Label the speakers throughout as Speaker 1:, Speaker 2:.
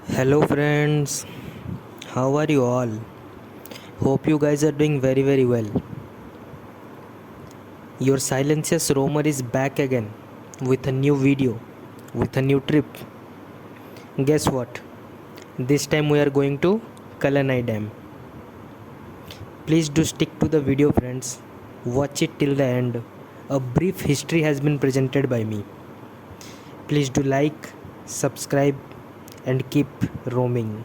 Speaker 1: Hello, friends. How are you all? Hope you guys are doing very well. Your Silencious Roamer is back again with a new video, with a new trip. Guess what? This time we are going to Kalanai Dam. Please do stick to the video, friends. Watch it till the end. A brief history has been presented by me. Please do like, subscribe, and keep roaming.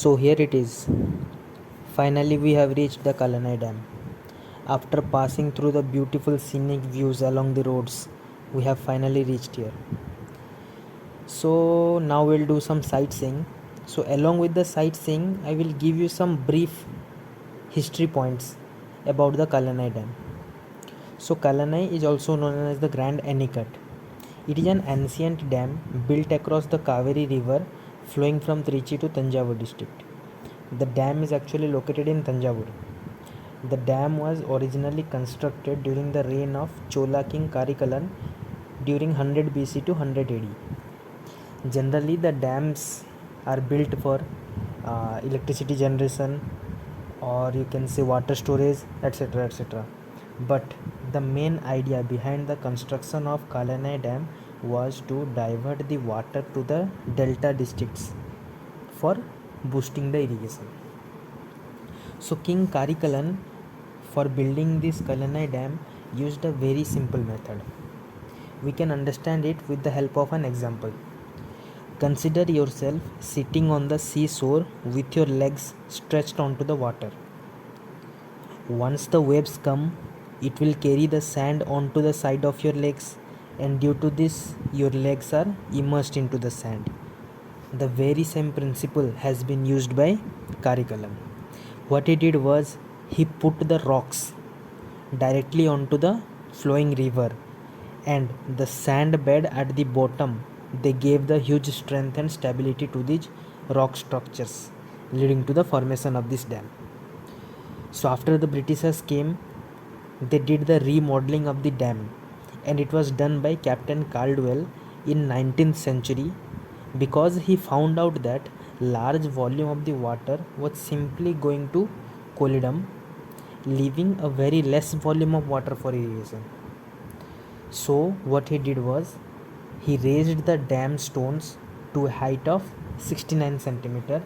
Speaker 1: So here it is. Finally we have reached the Kalanai Dam. After passing through the beautiful scenic views along the roads, we have finally reached here. So now we'll do some sightseeing. So along with the sightseeing, I will give you some brief history points about the Kalanai Dam. So Kalanai is also known as the Grand Anicut. It is an ancient dam built across the Kaveri river flowing from Trichy to Tanjavur district. The dam is actually located in Tanjavur. The dam was originally constructed during the reign of Chola king Karikalan during 100 BC to 100 AD. Generally, the dams are built for electricity generation, or you can say water storage, etc. etc. But the main idea behind the construction of Kalanai Dam was to divert the water to the delta districts for boosting the irrigation. So King Karikalan, for building this Kalanai Dam, used a very simple method. We can understand it with the help of an example. Consider yourself sitting on the seashore with your legs stretched onto the water. Once the waves come, it will carry the sand onto the side of your legs, and due to this, your legs are immersed into the sand. The very same principle has been used by Karikalam. What he did was he put the rocks directly onto the flowing river, and the sand bed at the bottom, they gave the huge strength and stability to these rock structures, leading to the formation of this dam. So after the Britishers came, they did the remodeling of the dam, and it was done by Captain Caldwell in 19th century, because he found out that large volume of the water was simply going to Kolidam, leaving a very less volume of water for irrigation. So what he did was he raised the dam stones to a height of 69 centimeter,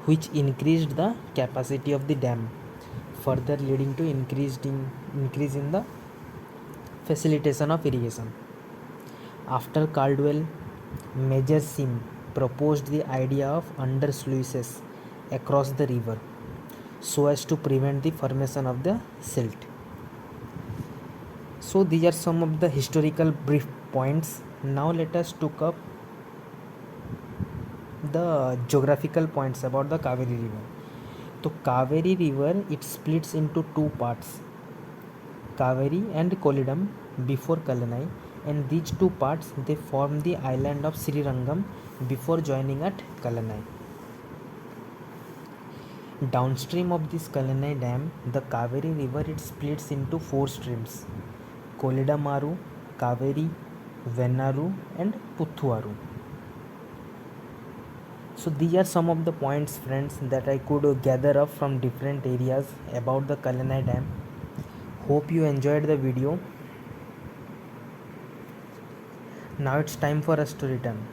Speaker 1: which increased the capacity of the dam, further leading to increase in the facilitation of irrigation. After Caldwell, Major Sim proposed the idea of under sluices across the river so as to prevent the formation of the silt. So these are some of the historical brief points. Now let us look up the geographical points about the Kaveri river. So Kaveri river, it splits into two parts, Kaveri and Kolidam before Kalanai, and these two parts they form the island of Srirangam before joining at Kalanai. Downstream of this Kalanai dam, the Kaveri river, it splits into four streams: Kolidamaru, Kaveri, Venaru and Puthuaru. So these are some of the points, friends, that I could gather up from different areas about the Kalanai dam. Hope you enjoyed the video. Now it's time for us to return.